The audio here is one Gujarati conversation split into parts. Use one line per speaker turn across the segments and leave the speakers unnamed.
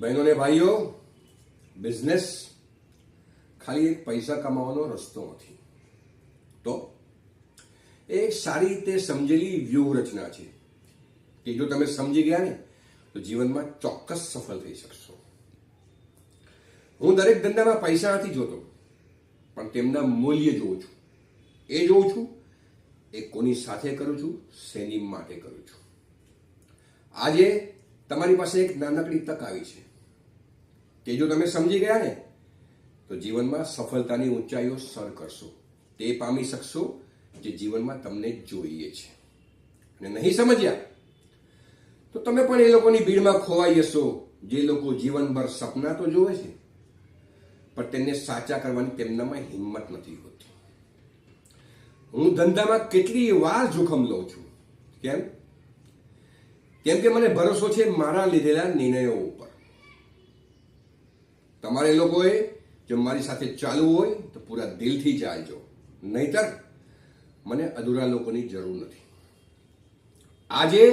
બહેનો ને ભાઈઓ, બિઝનેસ ખાલી એક પૈસા કમાવાનો રસ્તો નથી, તો એ સારી રીતે સમજેલી વ્યૂહરચના છે કે જો તમે સમજી ગયા ને તો જીવનમાં ચોક્કસ સફળ થઈ શકશો. હું દરેક ધંધામાં પૈસા નથી જોતો, પણ તેમના મૂલ્ય જોઉં છું. એ જોઉં છું એ કોની સાથે કરું છું, શેની માટે કરું છું. આજે તમારી પાસે એક નાનકડી તક આવી છે કે જો તમે સમજી ગયા ને તો જીવનમાં સફળતાની ઊંચાઈઓ સર કરશો, તે પામી શકશો જે જીવનમાં તમને જોઈએ છે. અને નહીં સમજ્યા તો તમે પણ એ લોકોની ભીડમાં ખોવાઈ જશો જે લોકો જીવનભર સપના તો જોવે છે પણ તેને સાચા કરવાની તેમનામાં હિંમત નથી હોતી. હું ધંધામાં કેટલી વાર જોખમ લઉં છું. કેમ કે મને ભરોસો છે મારા લીધેલા નિર્ણયો ઉપર. તમારે લોકોએ જો મારી સાથે ચાલવું હોય તો પૂરા દિલથી ચાલજો, નહીતર મને અધૂરા લોકોની જરૂર નથી. આજે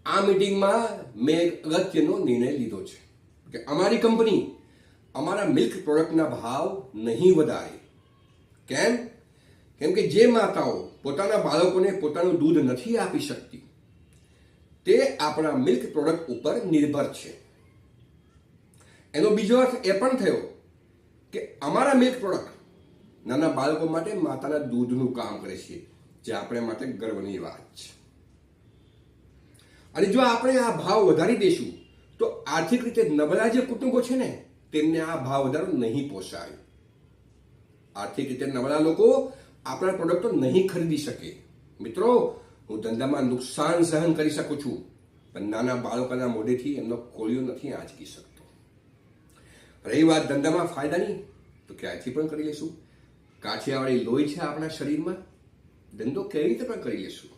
આ મીટિંગમાં મેં એક અગત્યનો નિર્ણય લીધો છે કે અમારી કંપની અમારા મિલ્ક પ્રોડક્ટના ભાવ નહીં વધારે. કેમ કે જે માતાઓ પોતાના બાળકોને પોતાનું દૂધ નથી આપી શકતી તે આપણા મિલ્ક પ્રોડક્ટ ઉપર નિર્ભર છે. એનો બીજો અર્થ એ પણ થયો કે અમારા મિલ્ક પ્રોડક્ટ નાના બાળકો માટે માતાના દૂધનું કામ કરે છે, જે આપણે માટે ગર્વની વાત છે. અને જો આપણે આ ભાવ વધારી દઈશું તો આર્થિક રીતે નબળા જે કુટુંબો છે ને તેમને આ ભાવ વધારો નહીં પોસાય. આર્થિક રીતે નબળા લોકો આપણા પ્રોડક્ટો નહીં ખરીદી શકે. મિત્રો, હું ધંધામાં નુકસાન સહન કરી શકું છું, પણ નાના બાળકોના મોઢેથી એમનો કોળિયો નથી આંચકી શકતો. રહી વાત ધંધામાં ફાયદાની, તો ક્યાંયથી પણ કરી લઈશું. કાઠિયાવાડી લોહી છે આપણા શરીરમાં, ધંધો કેવી રીતે પણ કરી લઈશું.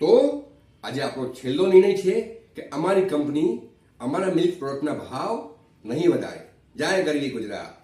તો આજે આપણો છેલ્લો નિર્ણય છે કે અમારી કંપની અમારા મિલ્ક પ્રોડક્ટના ભાવ નહીં વધારે. જય ગરવી ગુજરાત.